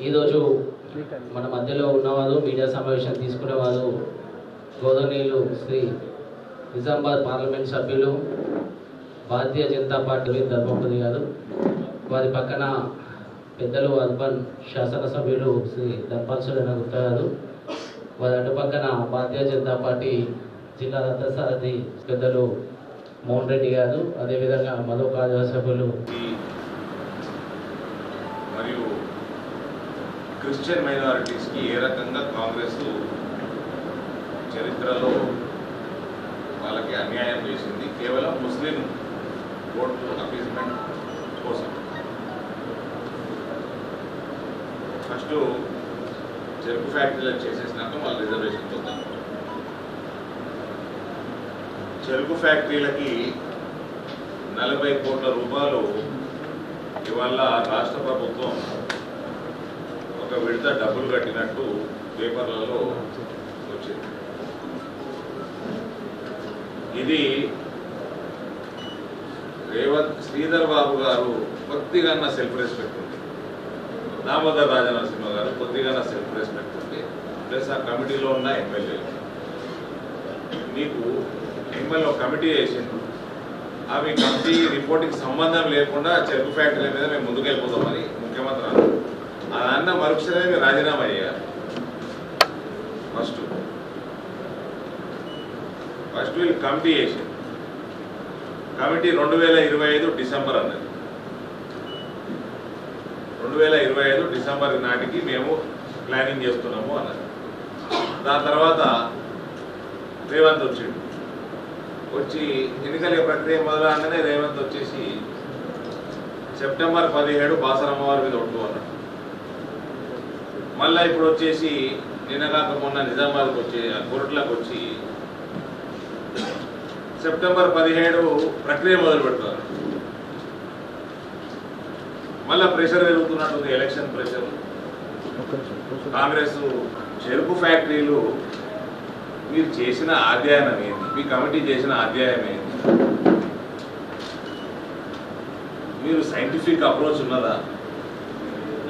ఈరోజు మన మధ్యలో ఉన్నవారు మీడియా సమావేశం తీసుకునేవారు గౌరవనీయులు శ్రీ నిజామాబాద్ పార్లమెంట్ సభ్యులు భారతీయ జనతా పార్టీ ధర్మపతి గారు, వారి పక్కన పెద్దలు అర్బన్ శాసనసభ్యులు శ్రీ ధర్మాసురణ గుప్తా గారు, వారి అటు పక్కన భారతీయ జనతా పార్టీ జిల్లా రథసారథి పెద్దలు మోహన్ రెడ్డి గారు, అదేవిధంగా మరో కార్యసభ్యులు మరియు క్రిస్టియన్ మైనారిటీస్కి ఏ రకంగా కాంగ్రెస్ చరిత్రలో వాళ్ళకి అన్యాయం చేసింది కేవలం ముస్లిం ఓటు అపీజ్మెంట్ కోసం. ఫస్ట్ చెరుకు ఫ్యాక్టరీలకు చేసేసినాక వాళ్ళు రిజర్వేషన్ చూద్దాం. చెరుకు ఫ్యాక్టరీలకి 40 కోట్ల రూపాయలు ఇవాళ రాష్ట్ర ప్రభుత్వం ఒక విడత డబ్బులు కట్టినట్టు పేపర్లలో వచ్చింది. ఇది శ్రీధర్ బాబు గారు కొద్దిగా సెల్ఫ్ రెస్పెక్ట్ ఉంది, దామోదర్ రాజనరసింహ గారు కొద్దిగా సెల్ఫ్ రెస్పెక్ట్ ఉంది, ప్లస్ ఆ కమిటీలో ఉన్న ఎమ్మెల్యేలు. మీకు మిమ్మల్ని ఒక కమిటీ వేసింది, అవి కమిటీ రిపోర్ట్కి సంబంధం లేకుండా చెరుకు ఫ్యాక్టరీల మీద మేము ముందుకెళ్ళిపోతామని ముఖ్యమంత్రి అన్నారు. అదన్న మరుక్షణమే మీరు రాజీనామా చేయాలి. ఫస్ట్ వీళ్ళు కమిటీ వేసింది. కమిటీ 2025 డిసెంబర్ అన్నది. 2025 డిసెంబర్ నాటికి మేము ప్లానింగ్ చేస్తున్నాము అన్నది. దాని తర్వాత రేవంత్ వచ్చి ఎన్నికల ప్రక్రియ మొదలగానే రేవంత్ వచ్చేసి సెప్టెంబర్ 17 బాసరమ్మవారి మీద ఒట్టు అన్నాడు. మళ్ళీ ఇప్పుడు వచ్చేసి నిన్నగాక మొన్న నిజామాబాద్కి వచ్చి కోర్టులకు వచ్చి సెప్టెంబర్ 17 ప్రక్రియ మొదలు పెడతారు. మళ్ళా ప్రెషర్ పెరుగుతున్నట్టుంది, ఎలక్షన్ ప్రెషర్. కాంగ్రెస్ చెరుకు ఫ్యాక్టరీలు మీరు చేసిన అధ్యయనం ఏంటి? మీ కమిటీ చేసిన అధ్యాయం ఏంటి? మీరు సైంటిఫిక్ అప్రోచ్ ఉన్నదా,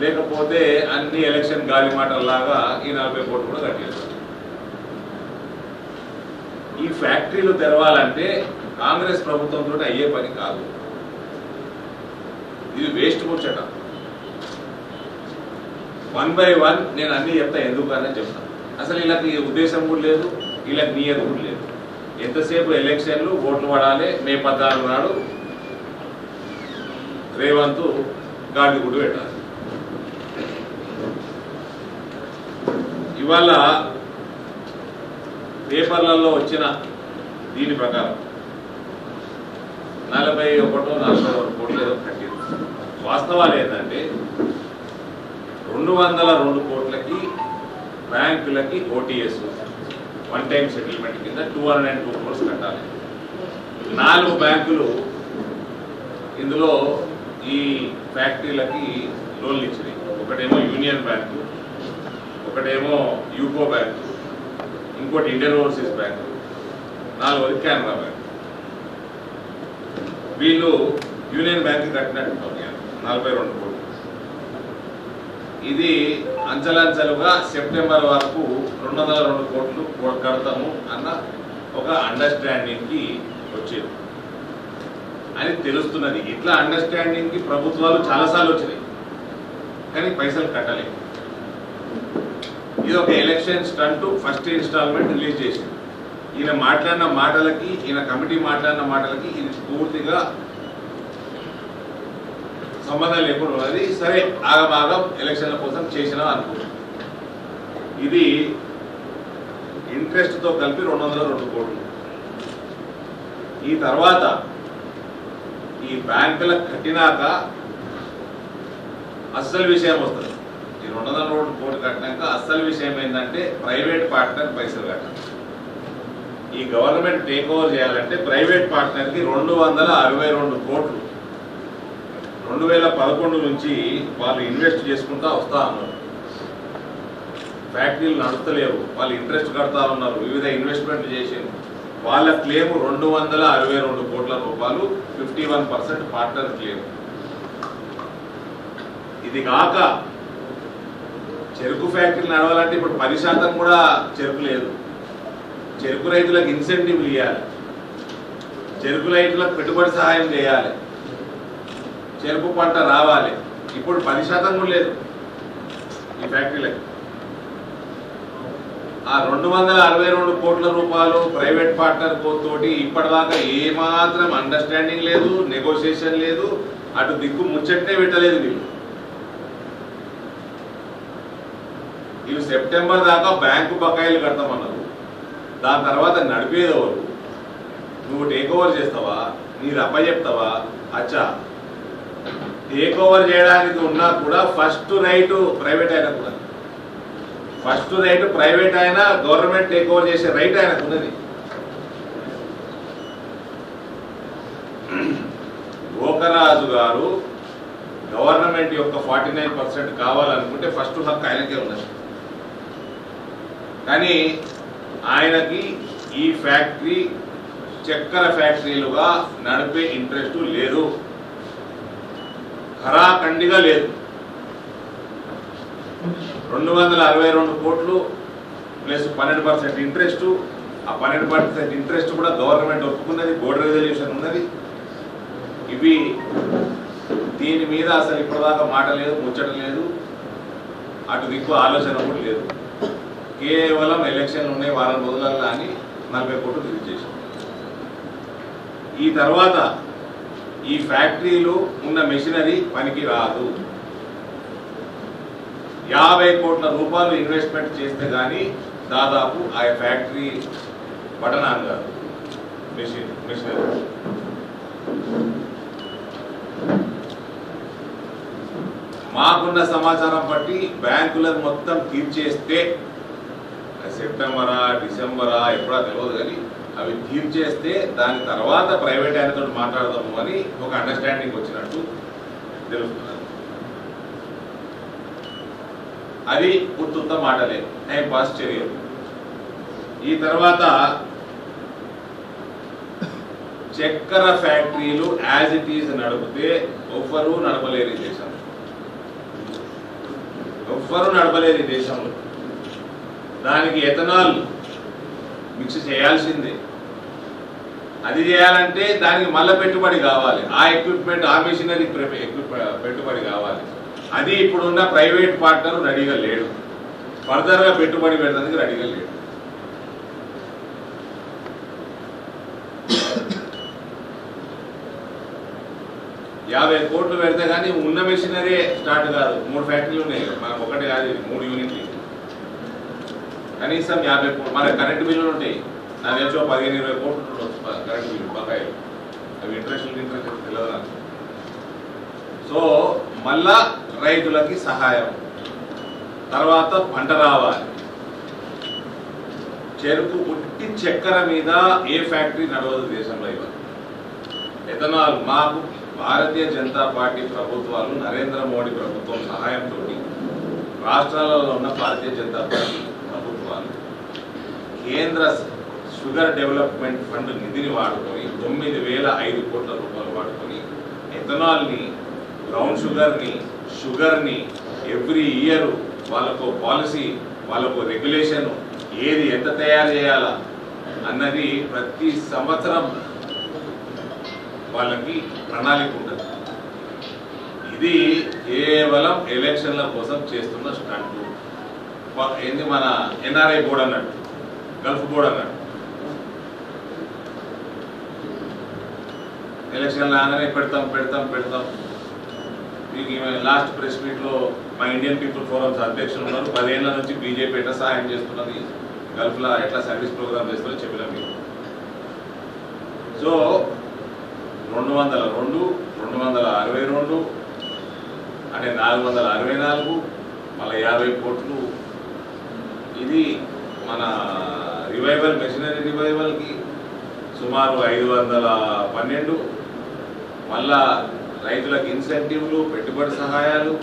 లేకపోతే అన్ని ఎలక్షన్ గాలి మాటల్లాగా ఈ 40 కోట్లు కూడా కట్టేస్తారు? ఈ ఫ్యాక్టరీలు తెరవాలంటే కాంగ్రెస్ ప్రభుత్వంతో అయ్యే పని కాదు. ఇది వేస్ట్ ముచ్చట. 1 by 1 నేను అన్ని చెప్తా, ఎందుకనే చెప్తాను. అసలు వీళ్ళకి ఉద్దేశం కూడా లేదు, వీళ్ళకి నియత కూడా లేదు. ఎంతసేపు ఎలక్షన్లు, ఓట్లు పడాలి. మే 16 నాడు రేవంత్ గాడి గుడి పెట్టాలి. ఇవాళ పేపర్లలో వచ్చిన దీని ప్రకారం 41 కోట్లు ఏదో కట్టింది. వాస్తవాలు ఏంటంటే 202 కోట్లకి బ్యాంకులకి ఓటీఎస్ వన్ టైం సెటిల్మెంట్ కింద 202 crores కట్టాలి. 4 బ్యాంకులు ఇందులో ఈ ఫ్యాక్టరీలకి లోన్లు ఇచ్చినాయి. ఒకటేమో యూనియన్ బ్యాంకు, ఒకటేమో యూకో బ్యాంకు, ఇంకోటి ఇండియన్ ఓవర్సీస్ బ్యాంకు, 4వది కెనరా బ్యాంక్. వీళ్ళు యూనియన్ బ్యాంక్ కట్టినట్టు 42 కోట్లు. ఇది అంచెలంచెలుగా సెప్టెంబర్ వరకు 202 కోట్లు కడతాము అన్న ఒక అండర్స్టాండింగ్కి వచ్చేది అని తెలుస్తున్నది. ఇట్లా అండర్స్టాండింగ్కి ప్రభుత్వాలు చాలాసార్లు వచ్చినాయి, కానీ పైసలు కట్టలేదు. ఇది ఒక election stunt. First instalment release చేసింది. ఈయన మాట్లాడిన మాటలకి, ఈయన కమిటీ మాట్లాడిన మాటలకి ఇది పూర్తిగా సంబంధం లేకుండా ఉన్నది. సరే, ఆగమాగం ఎలక్షన్ల కోసం చేసినా అనుకో. ఇది ఇంట్రెస్ట్తో కలిపి 202 కోట్లు. ఈ తర్వాత ఈ బ్యాంకులకు కట్టినాక అస్సలు విషయం వస్తుంది. ఈ 202 కోట్లు కట్టినాక అస్సలు విషయం ఏంటంటే ప్రైవేట్ పార్ట్నర్ పైసలు కట్టాలి. ఈ గవర్నమెంట్ టేక్ ఓవర్ చేయాలంటే ప్రైవేట్ పార్ట్నర్కి 262 కోట్లు 2011 నుంచి వాళ్ళు ఇన్వెస్ట్ చేసుకుంటా వస్తా ఉన్నారు. ఫ్యాక్టరీలు నడుస్తలేవు, వాళ్ళు ఇంట్రెస్ట్ కడతా ఉన్నారు, వివిధ ఇన్వెస్ట్మెంట్లు చేసారు. వాళ్ళ క్లెయిమ్ 262 కోట్ల రూపాయలు, 51% పార్ట్నర్ క్లెయిమ్. ఇది కాక చెరుకు ఫ్యాక్టరీలు నడవాలంటే ఇప్పుడు 10% కూడా చెరుకు లేదు. చెరుకు రైతులకు ఇన్సెంటివ్లు ఇవ్వాలి, చెరుకు రైతులకు పెట్టుబడి సహాయం చేయాలి, చెరుకు పంట రావాలి. ఇప్పుడు 10% కూడా లేదు ఈ ఫ్యాక్టరీలకు. ఆ 262 కోట్ల రూపాయలు ప్రైవేట్ పార్ట్నర్ తోటి ఇప్పటిదాకా ఏమాత్రం అండర్స్టాండింగ్ లేదు, నెగోషియేషన్ లేదు, అటు దిక్కు ముచ్చట్నే పెట్టలేదు. వీళ్ళు సెప్టెంబర్ దాకా బ్యాంకు బకాయిలు కడతామన్నారు. దాని తర్వాత నడిపేదెవరు? నువ్వు టేక్ ఓవర్ చేస్తావా, నీది అప్పచెప్తావా? అచ్చా, టేక్ ఓవర్ చేయడానికి ఉన్నా కూడా ఫస్ట్ రైట్ ప్రైవేట్ ఆయనకు ఉన్నది. ఫస్ట్ రైట్ ప్రైవేట్ అయినా గవర్నమెంట్ టేక్ ఓవర్ చేసే రైట్ ఆయనకు ఉన్నది. గోకరాజు గారు గవర్నమెంట్ యొక్క 49% కావాలనుకుంటే ఫస్ట్ హక్కు ఆయనకే ఉన్నది. కానీ ఆయనకి ఈ ఫ్యాక్టరీ చక్కెర ఫ్యాక్టరీలుగా నడిపే ఇంట్రెస్ట్ లేదు, ఖరాఖండిగా లేదు. 262 కోట్లు ప్లస్ 12% ఇంట్రెస్ట్. ఆ 12% ఇంట్రెస్ట్ కూడా గవర్నమెంట్ ఒప్పుకున్నది, బోర్డు రెజల్యూషన్ ఉన్నది. ఇవి దీని మీద అసలు ఇప్పటిదాకా మాట లేదు, ముచ్చట లేదు, అటు దిక్కు ఆలోచన కూడా లేదు. కేవలం ఎలక్షన్లు ఉన్నాయి, వారం రోజులలో అని 40 కోట్లు రిలీజ్ చేశారు. ఈ తర్వాత ఈ ఫ్యాక్టరీలు ఉన్న మెషినరీ పనికి రాదు. 50 కోట్ల రూపాయలు ఇన్వెస్ట్మెంట్ చేస్తే కానీ దాదాపు ఆ ఫ్యాక్టరీ పట్టణాలు కాదు. మెషినరీ మాకున్న సమాచారం బట్టి బ్యాంకులను మొత్తం తీర్చేస్తే సెప్టెంబరా డిసెంబరా ఎప్పుడా తెలియదు, కానీ అవి తీర్చేస్తే దాని తర్వాత ప్రైవేట్ ఆయనతో మాట్లాడదాము అని ఒక అండర్స్టాండింగ్ వచ్చినట్టు తెలుస్తున్నది. అది ఉత్తుత్త మాటలే, టైం పాస్ చర్యలు. ఈ తర్వాత చక్కెర ఫ్యాక్టరీలు యాజ్ ఇట్ ఈజ్ నడిపితే ఎవ్వరూ నడపలేరు ఈ దేశంలో, ఎవ్వరూ నడపలేరు ఈ దేశంలో. దానికి ఎథనాల్ మిక్స్ చేయాల్సిందే. అది చేయాలంటే దానికి మళ్ళీ పెట్టుబడి కావాలి, ఆ ఎక్విప్మెంట్ ఆ మెషినరీ పెట్టుబడి కావాలి. అది ఇప్పుడున్న ప్రైవేట్ పార్ట్నర్ రెడీగా లేడు, ఫర్దర్గా పెట్టుబడి పెట్టడానికి రెడీగా లేడు. యాభై కోట్లు పెడితే కానీ ఉన్న మెషినరీ స్టార్ట్ కాదు. 3 ఫ్యాక్టరీలు ఉన్నాయి, మనకు ఒకటి కాదు, 3 యూనిట్లు. కనీసం 50 కోట్లు. మన కరెంటు బిల్లులు ఉంటాయి, నాకు తెలిసి 15-20 కోట్లు కరెంటు బిల్లు బకాయిలు. అవి ఇంట్రెస్ట్ తెలియదు. సో మళ్ళా రైతులకి సహాయం, తర్వాత పంట రావాలి. చెరుకు పుట్టి చక్కెర మీద ఏ ఫ్యాక్టరీ నడవదు దేశంలో ఇవాళ. ఎథనాల్ మాకు భారతీయ జనతా పార్టీ ప్రభుత్వాలు, నరేంద్ర మోడీ ప్రభుత్వం సహాయంతో రాష్ట్రాలలో ఉన్న భారతీయ జనతా పార్టీ ప్రభుత్వాలు కేంద్ర షుగర్ డెవలప్మెంట్ ఫండ్ నిధిని వాడుకొని 9,005 కోట్ల రూపాయలు వాడుకొని ఎథనాల్ని, బ్రౌన్ షుగర్ని ఎవ్రీ ఇయర్ వాళ్ళకు పాలసీ, వాళ్ళకు రెగ్యులేషన్, ఏది ఎంత తయారు చేయాలా అన్నది ప్రతి సంవత్సరం వాళ్ళకి ప్రణాళిక ఉంటుంది. ఇది కేవలం ఎలక్షన్ల కోసం చేస్తున్న స్టంట్. ఏంది మన ఎన్ఆర్ఐ బోర్డు అన్నట్టు, గల్ఫ్ బోర్డు అన్నట్టు. ఎలక్షన్లు అనగానే పెడతాం. మీకు లాస్ట్ ప్రెస్ మీట్లో మా ఇండియన్ పీపుల్ ఫోరమ్స్ అధ్యక్షులు ఉన్నారు. 10 ఏళ్ల నుంచి బీజేపీ ఎట్లా సహాయం చేస్తున్నది, గల్ఫ్లో ఎట్లా సర్వీస్ ప్రోగ్రామ్ చేస్తున్నారో చెప్పినాం మీకు. సో 202, 262 అంటే 464, మళ్ళీ 50 కోట్లు. ఇది మన రివైవల్, మెషినరీ రివైవల్కి సుమారు 512. మళ్ళా రైతులకు ఇన్సెంటివ్లు, పెట్టుబడి సహాయాలు,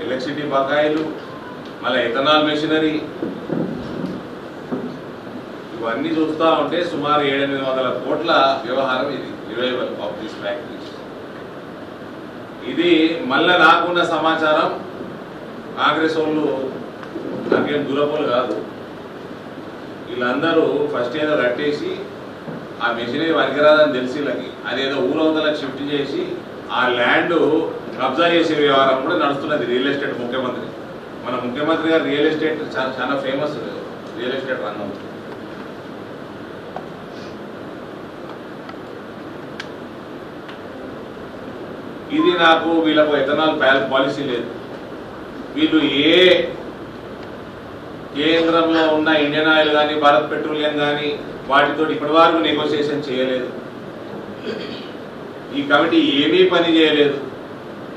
ఎలక్ట్రిసిటీ బకాయిలు, మళ్ళీ ఎథనాల్ మెషినరీ, ఇవన్నీ చూస్తూ ఉంటే సుమారు 700-800 కోట్ల వ్యవహారం ఇది రివైవల్ ఆఫ్ దిస్ ఫ్యాక్టరీస్. ఇది మళ్ళా నాకున్న సమాచారం కాంగ్రెస్ వాళ్ళు నాకేం దూరపోలు కాదు. వీళ్ళందరూ ఫస్ట్ ఏదో కట్టేసి ఆ మెషినరీ పనికిరాదని తెలిసి వీళ్ళకి అదేదో ఊరవతలకు షిఫ్ట్ చేసి ఆ ల్యాండ్ కబ్జా చేసే వ్యవహారం కూడా నడుస్తున్నది. రియల్ ఎస్టేట్ ముఖ్యమంత్రి, మన ముఖ్యమంత్రి గారు రియల్ ఎస్టేట్ చాలా ఫేమస్ రియల్ ఎస్టేట్ రంగం. ఇది నాకు వీళ్ళకు ఎథనాల్ పాలసీ లేదు. వీళ్ళు ఏ కేంద్రంలో ఉన్న ఇండియన్ ఆయిల్ కానీ భారత్ పెట్రోలియం కానీ వాటితో ఇప్పటి వరకు నెగోషియేషన్ చేయలేదు. ఈ కమిటీ ఏమీ పని చేయలేదు.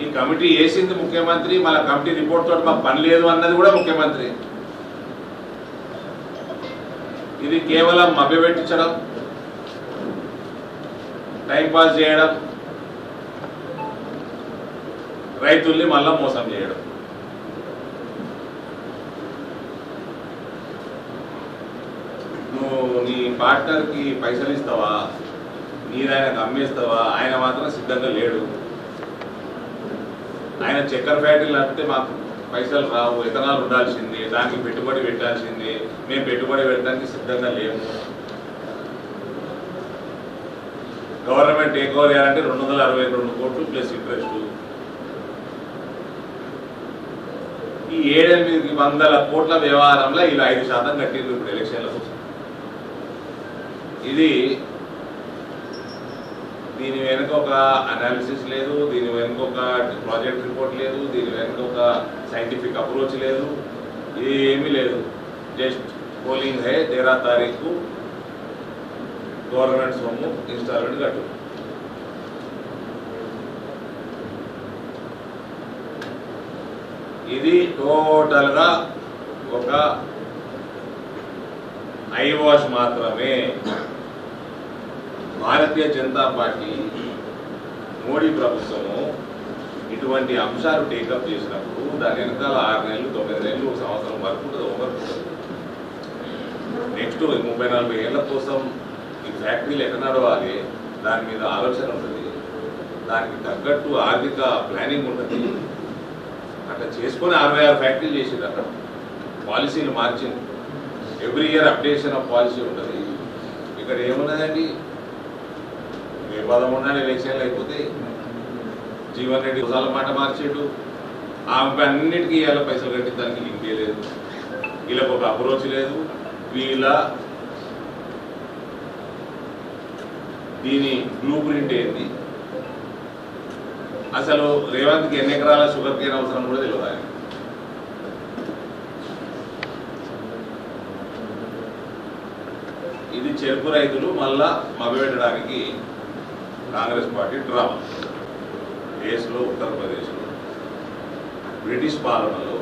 ఈ కమిటీ వేసింది ముఖ్యమంత్రి, మళ్ళీ కమిటీ రిపోర్ట్ తోటి మాకు పని లేదు అన్నది కూడా ముఖ్యమంత్రి. ఇది కేవలం మభ్యపెట్టించడం, టైంపాస్ చేయడం, రైతుల్ని మళ్ళా మోసం చేయడం. నువ్వు నీ పార్ట్నర్కి పైసలు ఇస్తావా, నీరాయనకు అమ్మేస్తావా? ఆయన మాత్రం సిద్ధంగా లేడు. ఆయన చక్కెర ఫ్యాక్టరీలు నడిపితే మాకు పైసలు రావు, ఇథనాల్ ఉండాల్సిందే, దానికి పెట్టుబడి పెట్టాల్సిందే, మేము పెట్టుబడి పెట్టడానికి సిద్ధంగా లేము. గవర్నమెంట్ టేక్ ఓవర్ చేయాలంటే 262 కోట్లు ప్లస్ ఇంట్రెస్ట్. ఈ 700 కోట్ల వ్యవహారంలో ఇలా 5% కట్టింది ఇప్పుడు ఎలక్షన్ల కోసం. ఇది దీని వెనుక ఒక అనాలిసిస్ లేదు, దీని వెనుక ఒక ప్రాజెక్ట్ రిపోర్ట్ లేదు, దీని వెనుక ఒక సైంటిఫిక్ అప్రోచ్ లేదు, ఏమీ లేదు. జస్ట్ పోలింగ్ హై 13 తారీఖు గవర్నమెంట్ సొమ్ము ఇన్స్టాల్మెంట్ కట్టు. ఇది టోటల్ గా ఒక ఐ వాష్ మాత్రమే. భారతీయ జనతా పార్టీ మోడీ ప్రభుత్వము ఇటువంటి అంశాలు టేకప్ చేసినప్పుడు దాని వెనకాల 6 నెలలు 9 నెలలు 1 సంవత్సరం వరకు ఉంటుంది. నెక్స్ట్ 30-40 ఏళ్ల కోసం ఈ ఫ్యాక్టరీలు ఎక్కడ నడవాలి దాని మీద ఆలోచన ఉంటుంది, దానికి తగ్గట్టు ఆర్థిక ప్లానింగ్ ఉంటుంది. అట్లా చేసుకొని 66 ఫ్యాక్టరీలు చేసింది. అక్కడ పాలసీలు మార్చింది. Every year updation of policy ఉంటుంది. ఇక్కడ ఏమున్నదండి, 13 ఎలక్షన్లు అయిపోతే జీవన్ రెడ్డి ఒకసారి మాట మార్చాడు. ఆమె అన్నిటికీ ఇవాళ పైసలు కట్టించడానికి లింక్ లేదు, వీళ్ళకి ఒక అప్రోచ్ లేదు. దీని బ్లూ ప్రింట్ ఏంది, అసలు రేవంత్కి ఎన్ని ఎకరాల షుగర్ కేన్ అవసరం కూడా తెలియదు. ఆయన ఇది చెరుకు రైతులు మళ్ళా మభ్యపెట్టడానికి కాంగ్రెస్ పార్టీ డ్రామా. దేశంలో ఉత్తరప్రదేశ్లో బ్రిటిష్ పాలనలో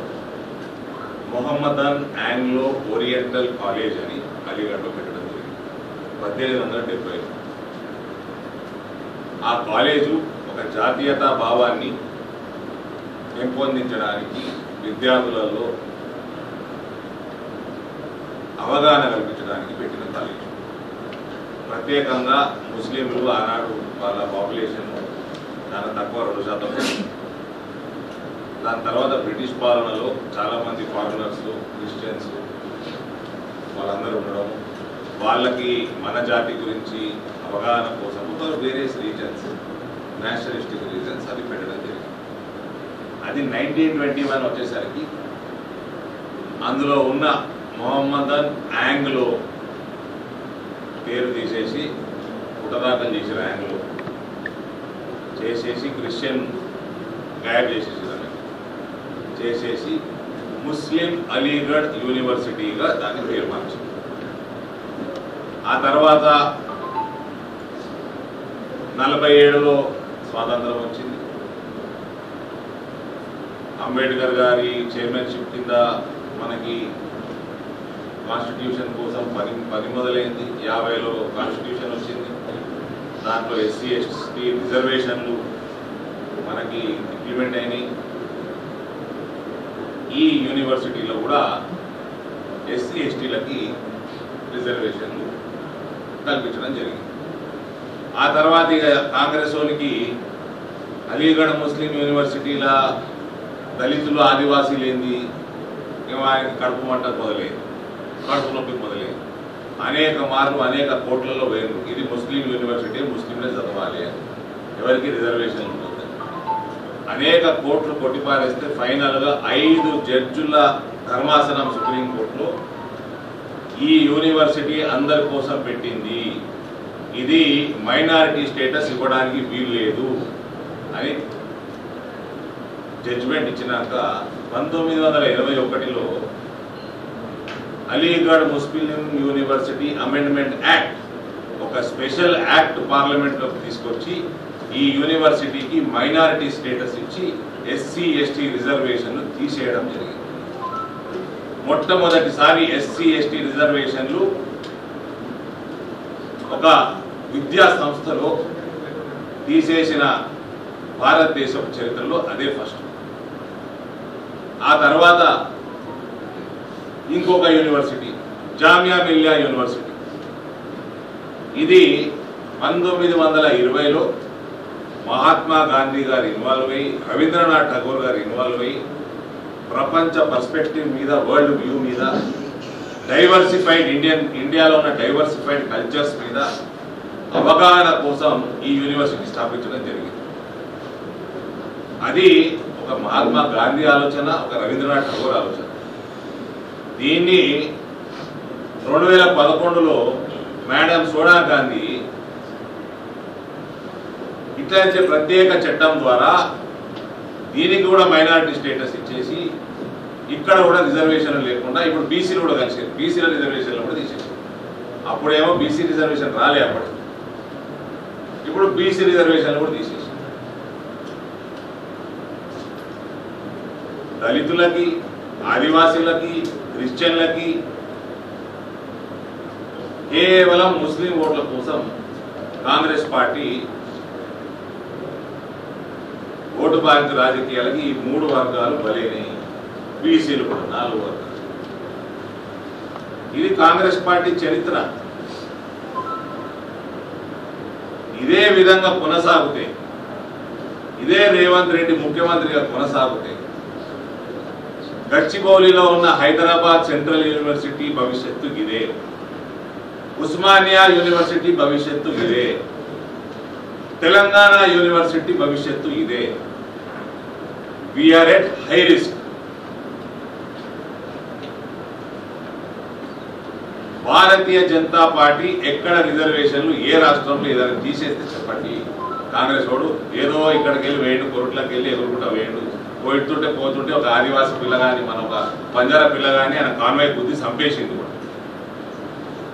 మొహమ్మదన్ ఆంగ్లో ఓరియంటల్ కాలేజ్ అని అలీగఢ్లో పెట్టడం జరిగింది 1870. ఆ కాలేజు ఒక జాతీయతా భావాన్ని పెంపొందించడానికి, విద్యార్థులలో అవగాహన కల్పించడానికి పెట్టిన కాలేజ్. ప్రత్యేకంగా ముస్లింలు ఆనాడు వాళ్ళ పాపులేషన్ చాలా తక్కువ, 2%. దాని తర్వాత బ్రిటిష్ పాలనలో చాలామంది ఫారినర్స్, క్రిస్టియన్స్ వాళ్ళందరూ ఉండడం, వాళ్ళకి మన జాతి గురించి అవగాహన కోసం వేరియస్ రీజన్స్, నేషనలిస్టిక్ రీజన్స్ అది పెట్టడం జరిగింది. అది 1921 వచ్చేసరికి అందులో ఉన్న మొహమ్మదన్ ఆంగ్లో పేరు తీసేసి పుటదాఖలు చేసిన ఆంగ్లో చేసేసి క్రిస్టియన్ గాయబ్ చేసేసి ముస్లిం అలీగఢ్ యూనివర్సిటీగా దాన్ని పేరు మార్చింది. ఆ తర్వాత 47లో స్వాతంత్రం వచ్చింది. అంబేద్కర్ గారి చైర్మన్షిప్ కింద మనకి కాన్స్టిట్యూషన్ కోసం పని మొదలైంది. 50లో కాన్స్టిట్యూషన్ వచ్చింది. దాంట్లో ఎస్సీ ఎస్టీ రిజర్వేషన్లు మనకి ఇంప్లిమెంట్ అయినాయి. ఈ యూనివర్సిటీలో కూడా ఎస్సీ ఎస్టీలకి రిజర్వేషన్లు కల్పించడం జరిగింది. ఆ తర్వాత ఇక కాంగ్రెస్ వాళ్ళకి అలీగఢ్ ముస్లిం యూనివర్సిటీల దళితులు ఆదివాసీలు ఏంది ఆయనకి కడుపు మంట మొదలైంది, కడుపు నొప్పి మొదలైంది. అనేక మార్లు అనేక కోట్లలో వేరు. ఇది ముస్లిం యూనివర్సిటీ, ముస్లింలే చదవాలి అని, ఎవరికి రిజర్వేషన్ ఉంటుంది. అనేక కోట్లు కొట్టిపారేస్తే ఫైనల్గా 5 జడ్జుల ధర్మాసనం సుప్రీంకోర్టులో ఈ యూనివర్సిటీ అందరి కోసం పెట్టింది, ఇది మైనారిటీ స్టేటస్ ఇవ్వడానికి వీలు లేదు అని జడ్జిమెంట్ ఇచ్చినాక 1921లో అలీగఢ్ ముస్లిం యూనివర్సిటీ అమెండ్మెంట్ యాక్ట్, ఒక స్పెషల్ యాక్ట్ పార్లమెంట్లోకి తీసుకొచ్చి ఈ యూనివర్సిటీకి మైనారిటీ స్టేటస్ ఇచ్చి ఎస్సీ ఎస్టీ రిజర్వేషన్లు తీసేయడం జరిగింది. మొట్టమొదటిసారి ఎస్సీ ఎస్టీ రిజర్వేషన్లు ఒక విద్యా సంస్థలో తీసేసిన భారతదేశపు చరిత్రలో అదే ఫస్ట్. ఆ తర్వాత ఇంకొక యూనివర్సిటీ జామియా మిలియా యూనివర్సిటీ, ఇది 1920లో మహాత్మా గాంధీ గారు ఇన్వాల్వ్ అయ్యి, రవీంద్రనాథ్ ఠాగూర్ గారు ఇన్వాల్వ్ అయ్యి ప్రపంచ పర్స్పెక్టివ్ మీద, వరల్డ్ వ్యూ మీద, డైవర్సిఫైడ్ ఇండియాలో ఉన్న డైవర్సిఫైడ్ కల్చర్స్ మీద అవగాహన కోసం ఈ యూనివర్సిటీ స్థాపించడం జరిగింది. అది ఒక మహాత్మా గాంధీ ఆలోచన, ఒక రవీంద్రనాథ్ ఠాగూర్ ఆలోచన. దీన్ని 2011లో మేడం సోనియా గాంధీ ఇట్లాంటి ప్రత్యేక చట్టం ద్వారా దీనికి కూడా మైనారిటీ స్టేటస్ ఇచ్చేసి ఇక్కడ కూడా రిజర్వేషన్లు లేకుండా ఇప్పుడు బీసీలు కూడా కలిసారు, బీసీల రిజర్వేషన్లు కూడా తీసేసారు. అప్పుడేమో బీసీ రిజర్వేషన్ రాలే, అప్పటి ఇప్పుడు బీసీ రిజర్వేషన్లు కూడా తీసేసారు. దళితులకి, ఆదివాసీలకి, క్రిస్టియన్లకి, కేవలం ముస్లిం ఓట్ల కోసం కాంగ్రెస్ పార్టీ ఓటు బ్యాంక్ రాజకీయాలకి ఈ 3 వర్గాలు బలైనవి. బీసీలు కూడా 4 వర్గాలు. ఇది కాంగ్రెస్ పార్టీ చరిత్ర. ఇదే విధంగా కొనసాగుతే, ఇదే రేవంత్ రెడ్డి ముఖ్యమంత్రిగా కొనసాగుతే గచ్చిబౌలిలో ఉన్న హైదరాబాద్ సెంట్రల్ యూనివర్సిటీ భవిష్యత్తు ఇదే, ఉస్మానియా యూనివర్సిటీ భవిష్యత్తు ఇదే, తెలంగాణ యూనివర్సిటీ భవిష్యత్తు ఇదే. We are at high risk. Bharatiya Janata Party ఎక్కడ రిజర్వేషన్లు ఏ రాష్ట్రంలో ఏదైనా తీసేస్తే చెప్పండి, కాంగ్రెస్ వాడు ఏదో ఇక్కడికి వెళ్ళి వేయండు, కొరుట్లకి వెళ్ళి ఎగురుకుంటా వేయండు, పోతుంటే ఒక ఆదివాసీ పిల్లగాని, మన ఒక బంజారా పిల్లగాని ఆయన కాన్వాయ్ బుద్ధి చంపేసింది కూడా,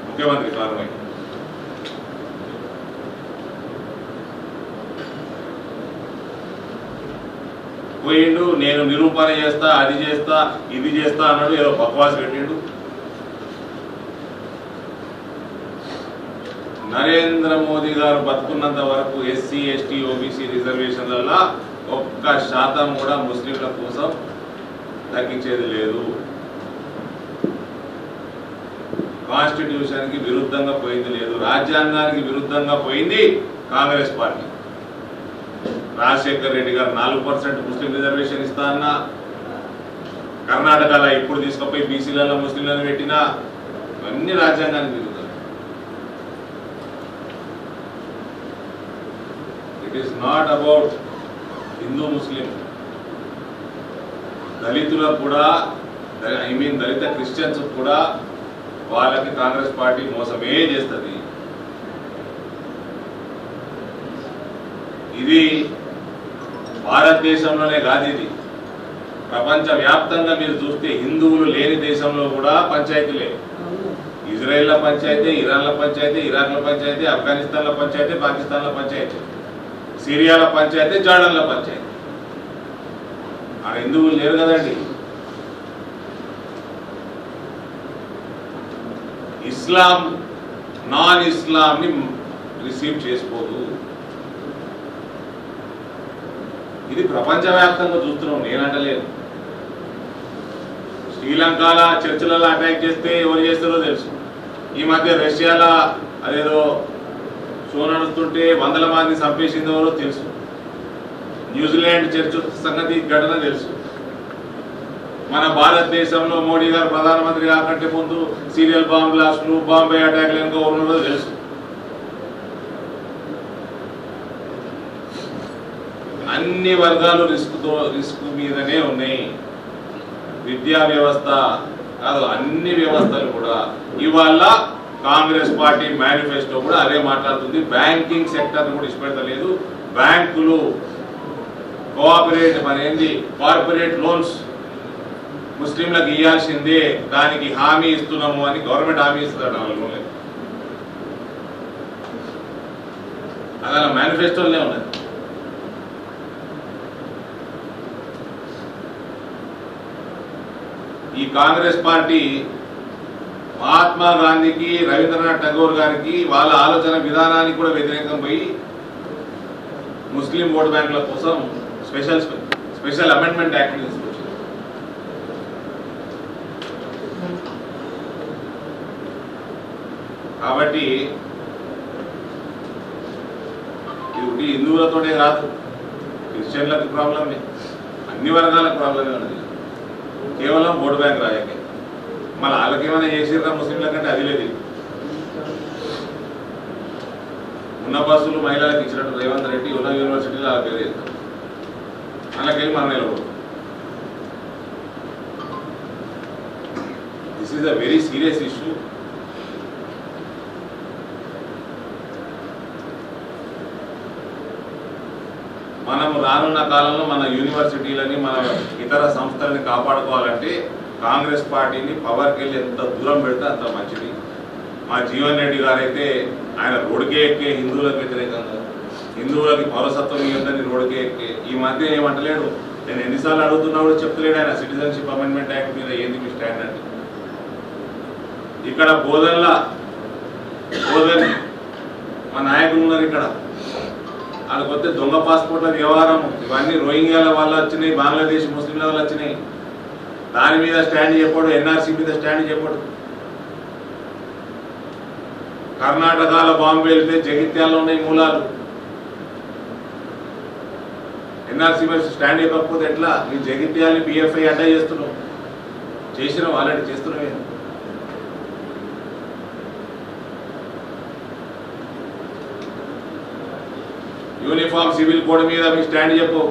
ముఖ్యమంత్రి కాన్వాయ్. పోయిండు, నేను నిరూపణ చేస్తా, అది చేస్తా, ఇది చేస్తా అన్నాడు, ఏదో బక్వాస్ పెట్టిండు. నరేంద్ర మోదీ గారు బతుకున్నంత వరకు ఎస్సీ ఎస్టీ ఓబీసీ రిజర్వేషన్లలో 1% కూడా ముస్లింల కోసం తగ్గించేది లేదు. కాన్స్టిట్యూషన్ కి విరుద్ధంగా పోయింది లేదు, రాజ్యాంగానికి విరుద్ధంగా పోయింది కాంగ్రెస్ పార్టీ. రాజశేఖర్ రెడ్డి గారు 4% ముస్లిం రిజర్వేషన్ ఇస్తా అన్న, కర్ణాటకలో ఇప్పుడు తీసుకుపోయి బీసీలలో ముస్లింలను పెట్టినా ఇవన్నీ రాజ్యాంగానికి విరుద్ధం. It is not about Hindu Muslim. దళితులకు కూడా, దళిత క్రిస్టియన్స్ కూడా వాళ్ళకి కాంగ్రెస్ పార్టీ మోసమే చేస్తుంది. ఇది భారతదేశంలోనే కాదు, ఇది ప్రపంచ వ్యాప్తంగా మీరు చూస్తే హిందువులు లేని దేశంలో కూడా పంచాయతీలే. ఇజ్రాయెల్లో పంచాయతీ, ఇరాన్లో పంచాయతీ, ఇరాక్లో పంచాయతీ, ఆఫ్ఘనిస్తాన్లో పంచాయతీ, పాకిస్తాన్లో పంచాయతీ, సిరియాలో పంచాయతీ, జార్డన్లో పంచాయతీ. ఆడ హిందువులు లేరు కదండి. ఇస్లాం నాన్ ఇస్లాంని రిసీవ్ చేసుకోదు. ఇది ప్రపంచవ్యాప్తంగా చూస్తున్నాం, నేనంటలేదు. శ్రీలంకలో చర్చిలలో అటాక్ చేస్తే ఎవరు చేస్తారో తెలుసు. ఈ మధ్య రష్యాలో అదేదో షో నడుస్తుంటే 100 మంది చంపేసింది ఎవరో తెలుసు. న్యూజిలాండ్ చర్చ సంగతి ఘటన తెలుసు. మన భారతదేశంలో మోడీ గారు ప్రధానమంత్రి కాకంటే ముందు సీరియల్ బాంబ్ బ్లాస్టులు, బాంబే అటాక్లు ఇంకా ఉన్నదో తెలుసు. అన్ని వర్గాలు రిస్క్ మీదనే ఉన్నాయి. విద్యా వ్యవస్థ కాదు, అన్ని వ్యవస్థలు కూడా. ఇవాళ కాంగ్రెస్ పార్టీ మేనిఫెస్టో కూడా అదే మాట్లాడుతుంది. బ్యాంకింగ్ సెక్టర్ కూడా ఇష్టపెడతలేదు. బ్యాంకులు కోఆపరేట్ మరేంది కార్పొరేట్ లోన్స్ ముస్లింలకు ఇవ్వాల్సిందే, దానికి హామీ ఇస్తున్నాము అని గవర్నమెంట్ హామీ ఇస్తున్నారు. అది అలా మేనిఫెస్టోలోనే ఉన్నది. ఈ కాంగ్రెస్ పార్టీ మహాత్మా గాంధీకి, రవీంద్రనాథ్ ఠాగూర్ గారికి, వాళ్ళ ఆలోచన విధానానికి కూడా వ్యతిరేకం పోయి ముస్లిం ఓటు బ్యాంకుల కోసం స్పెషల్ అమెండ్మెంట్ యాక్ట్ తీసుకొచ్చింది. కాబట్టి ఇది హిందువులతోనే కాదు, క్రిస్టియన్లకు ప్రాబ్లమే, అన్ని వర్గాలకు ప్రాబ్లమే ఉన్నది. కేవలం ఓటు బ్యాంక్ రాజకీయం. మళ్ళీ వాళ్ళకేమైనా చేసిరా ముస్లింల కంటే అది లేదు. ఉన్న బస్సులు మహిళలకు ఇచ్చినట్టు రేవంత్ రెడ్డి ఉన్న యూనివర్సిటీలో వాళ్ళ పేరు చేస్తారు. అలాగేమి మనం నిలబడు. This is a very serious issue. మనం రానున్న కాలంలో మన యూనివర్సిటీలని, మన ఇతర సంస్థలని కాపాడుకోవాలంటే కాంగ్రెస్ పార్టీని పవర్కి వెళ్ళి ఎంత దూరం పెడితే అంత మంచిది. మా జీవన్ రెడ్డి గారు అయితే ఆయన రోడ్డుకే ఎక్కే హిందువులకు వ్యతిరేకంగా, హిందువులకి పౌరసత్వం ఇవ్వదని రోడ్డుకే ఎక్కే. ఈ మధ్య ఏమంటలేడు, నేను ఎన్నిసార్లు అడుగుతున్నా కూడా చెప్తలేడు ఆయన సిటిజన్షిప్ అమెండ్మెంట్ యాక్ట్ మీద ఏంది మీ స్టాండ్ అంటే. ఇక్కడ బోధన్ మా నాయకులు ఉన్నారు. ఇక్కడ వాళ్ళకి వస్తే దొంగ పాస్పోర్ట్ల వ్యవహారం, ఇవన్నీ రోహింగ్యాల వల్ల వచ్చినాయి, బంగ్లాదేశ్ ముస్లింల వల్ల వచ్చినాయి. దాని మీద స్టాండ్ చెప్పాడు, ఎన్ఆర్సీ మీద స్టాండ్ చెప్పాడు. కర్ణాటకలో బాంబు వెళ్తే జగిత్యాలలో ఉన్నాయి మూలాలు. ఎన్ఆర్సీ మీద స్టాండ్ చెప్పకపోతే ఎట్లా? నీ జగిత్యాలని పిఎఫ్ఐ అడ్డా చేస్తున్నావు, చేసినావు, ఆల్రెడీ చేస్తున్నావే. యూనిఫామ్ సివిల్ కోడ్ మీద మీ స్టాండ్ చెప్పు.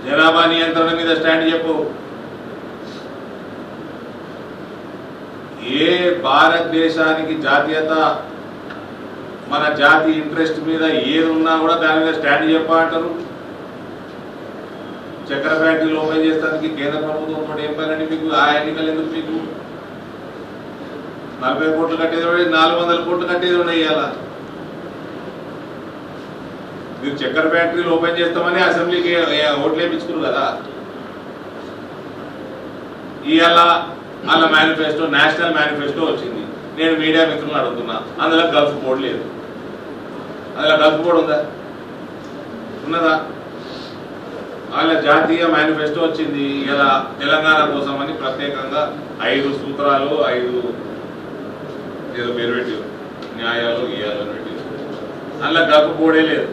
జనాభా నియంత్రణ మీద స్టాండ్ చెప్పు. ఏ భారతదేశానికి జాతీయత, మన జాతి ఇంట్రెస్ట్ మీద ఏది ఉన్నా కూడా దాని మీద స్టాండ్ చెప్పంటారు. చక్కెర ఫ్యాక్టరీలు ఓపెన్ చేస్తానికి కేంద్ర ప్రభుత్వం ఏం పనండి మీకు? ఆ ఎన్నికలు ఎందుకు మీకు? 40 కోట్లు కట్టేది 400 కోట్లు కట్టేది ఉన్నాయి. ఇవాళ మీరు చక్కెర ఫ్యాక్టరీలు ఓపెన్ చేస్తామని అసెంబ్లీకి ఓట్లు వేయించుకున్నారు కదా. ఇవాళ వాళ్ళ మేనిఫెస్టో, నేషనల్ మేనిఫెస్టో వచ్చింది. నేను మీడియా మిత్రులను అడుగుతున్నా, అందులో గల్ఫ్ బోర్డు లేదు. అందులో గల్ఫ్ బోర్డు ఉందా? ఉన్నదా? వాళ్ళ జాతీయ మేనిఫెస్టో వచ్చింది. ఇలా తెలంగాణ కోసం అని ప్రత్యేకంగా 5 సూత్రాలు, 5 ఏదో పేరు పెట్టి న్యాయాలు గీయాలని పెట్టి, అందులో గల్ఫ్ బోర్డే లేదు.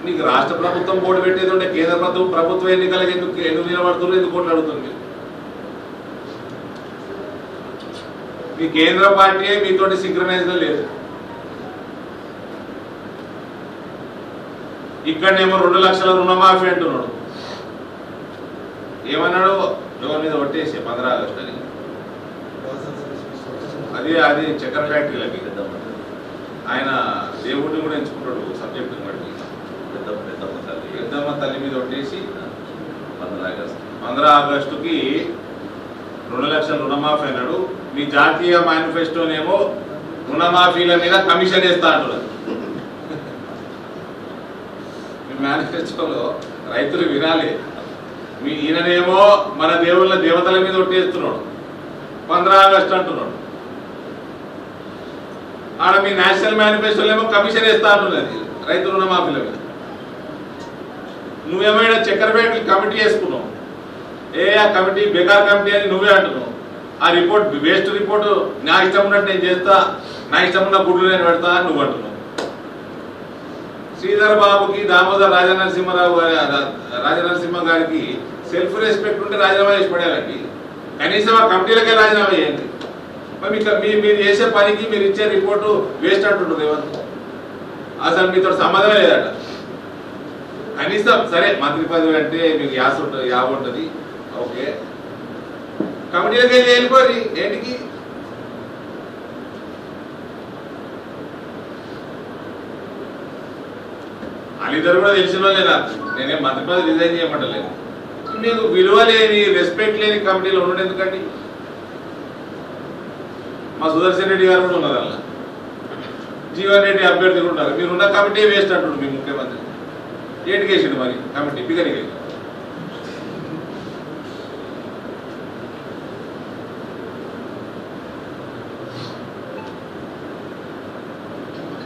నీకు రాష్ట్ర ప్రభుత్వం బోర్డు పెట్టేది ఉంటే కేంద్ర ప్రభుత్వ ఎన్నికలకు ఎందుకు నిలబడుతున్నారు? ఎందుకు ఓట్లు అడుగుతుంది? మీ కేంద్ర పార్టీ మీతోటి సింక్రనైజ్ లేదు. ఇక్కడనేమో 2 లక్షల రుణమాఫీ అంటున్నాడు. ఏమన్నాడు? ఎవరి మీద ఒట్టేసి 15 ఆగస్టు అని. అది చక్కెర ఫ్యాక్టరీలకి ఆయన దేవుడిని కూడా ఎంచుకుంటాడు సబ్జెక్టు బట్టి. పెద్దమ్మ తల్లి మీద ఒట్టేసి 15 ఆగస్టుకి 2 లక్షల రుణమాఫీ అన్నాడు. మీ జాతీయ మేనిఫెస్టోనేమో రుణమాఫీల మీద కమిషన్ వేస్తా అంటున్నారు. మీ మేనిఫెస్టోలో రైతులు వినాలి. మీ ఈయననేమో మన దేవుళ్ళ దేవతల మీద ఒట్టేస్తున్నాడు, 15 ఆగస్టు అంటున్నాడు. ఆడ మీ నేషనల్ మేనిఫెస్టోలో ఏమో కమిషన్ వేస్తా అంటున్నది రైతు రుణమాఫీల మీద. నువ్వేమైనా చక్కెర ఫ్యాక్టరీ కమిటీ వేసుకున్నావు, ఆ కమిటీ బేకార్ కమిటీ అని నువ్వే అంటున్నావు. ఆ రిపోర్ట్ వేస్ట్ రిపోర్ట్, నా ఇష్టం ఉన్నట్టు నేను చేస్తా, నా ఇష్టం ఉన్న గుడ్లు నేను పెడతా అని నువ్వు అంటున్నావు. శ్రీధర్ బాబుకి దామోదర్ రాజనరసింహ గారికి సెల్ఫ్ రెస్పెక్ట్ ఉంటే రాజీనామా చేసి పడేయాలండి. కనీసం ఆ కమిటీలకే రాజీనామా చేయండి. మరి మీరు చేసే పనికి మీరు ఇచ్చే రిపోర్టు వేస్ట్ అంటుంటుంది రేవంత్. అసలు మీతో సంబంధమే లేదట. కనీసం సరే మంత్రి పదవి అంటే మీకు యావ ఉంటుంది, ఓకే, కమిటీలకి వెళ్ళి వెళ్ళిపోయి ఏంటికి? వాళ్ళిద్దరు కూడా తెలిసిన వాళ్ళే. నాకు నేనేం మంత్రి పదవి రిజైన్ చేయమంటలేదు. మీకు విలువ లేని రెస్పెక్ట్ లేని కమిటీలో ఉండడం ఎందుకండి? మా సుదర్శన్ రెడ్డి గారు కూడా ఉన్నారు, అలా జీవన్ రెడ్డి అభ్యర్థి కూడా ఉన్నారు. మీరున్న కమిటీ వేస్ట్ అంటుండ్రు మీ ముఖ్యమంత్రి. ఏటికేసిండు మరి కమిటీ బిగరికి.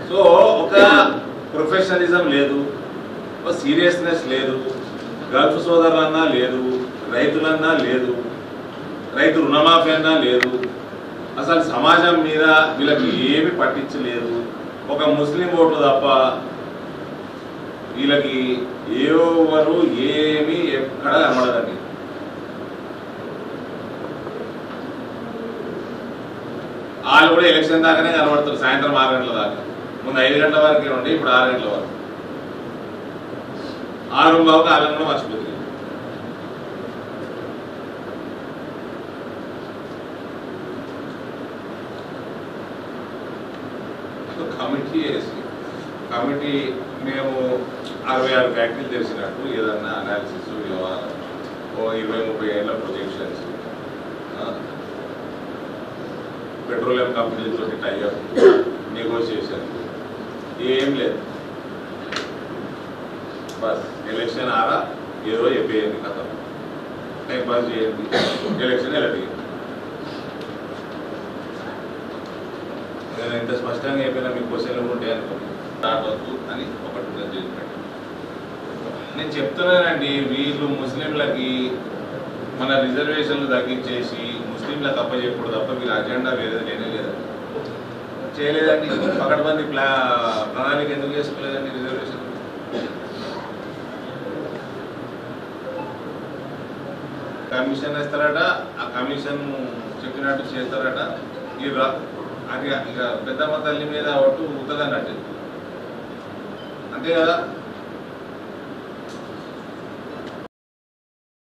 సో ఒక ప్రొఫెషనలిజం లేదు, ఒక సీరియస్నెస్ లేదు, గల్ఫ్ సోదరులన్నా లేదు, రైతులన్నా లేదు, రైతు రుణమాఫీ అన్నా లేదు. అసలు సమాజం మీద వీళ్ళకి ఏమి పట్టించలేదు. ఒక ముస్లిం ఓటు తప్ప వీళ్ళకి ఎవరు ఏమి ఎక్కడ కనబడదండి. వాళ్ళు కూడా ఎలక్షన్ దాకానే కనబడతారు, సాయంత్రం 6 గంటల దాకా. ముందు 5 గంటల వరకే ఉండి ఇప్పుడు 6 గంటల వరకు. 6:15కి వాళ్ళని కూడా మర్చిపోతుంది. కమిటీ మేము 66 ఫ్యాక్టరీలు తెలిసినట్టు ఏదన్నా అనాలిసిస్, వ్యవహారం, 20-30 ఏళ్ళ ప్రొజెక్షన్స్, పెట్రోలియం కంపెనీలతో టైఅప్, నెగోషియేషన్ ఏం లేదు. బస్ ఎలక్షన్ ఆరా ఏదో చెప్పేయండి, కథ టైం పాస్ చేయండి, ఎలక్షన్ ఎలా దిగింది. నేను ఇంత స్పష్టంగా చెప్పినా మీకు క్వశ్చన్లు ఉంటాయి అనుకోండి, రావద్దు అని ఒకటి జడ్జిమెంట్. నేను చెప్తున్నానండి, వీళ్ళు ముస్లింలకి మన రిజర్వేషన్లు తగ్గించేసి ముస్లింలకు అప్పచెప్పుడు తప్ప వీళ్ళ అజెండా వేరేది లేనే లేదండి. చేయలేదండి. పకడ్బందీ ప్రణాళిక ఎందుకు చేసుకోలేదండి? రిజర్వేషన్ కమిషన్ వేస్తారట, ఆ కమిషన్ చెప్పినట్టు చేస్తారట. అది ఇక పెద్దమ్మ తల్లి మీద ఒట్టు ఉత్తదన్నట్టు, అంతే కదా.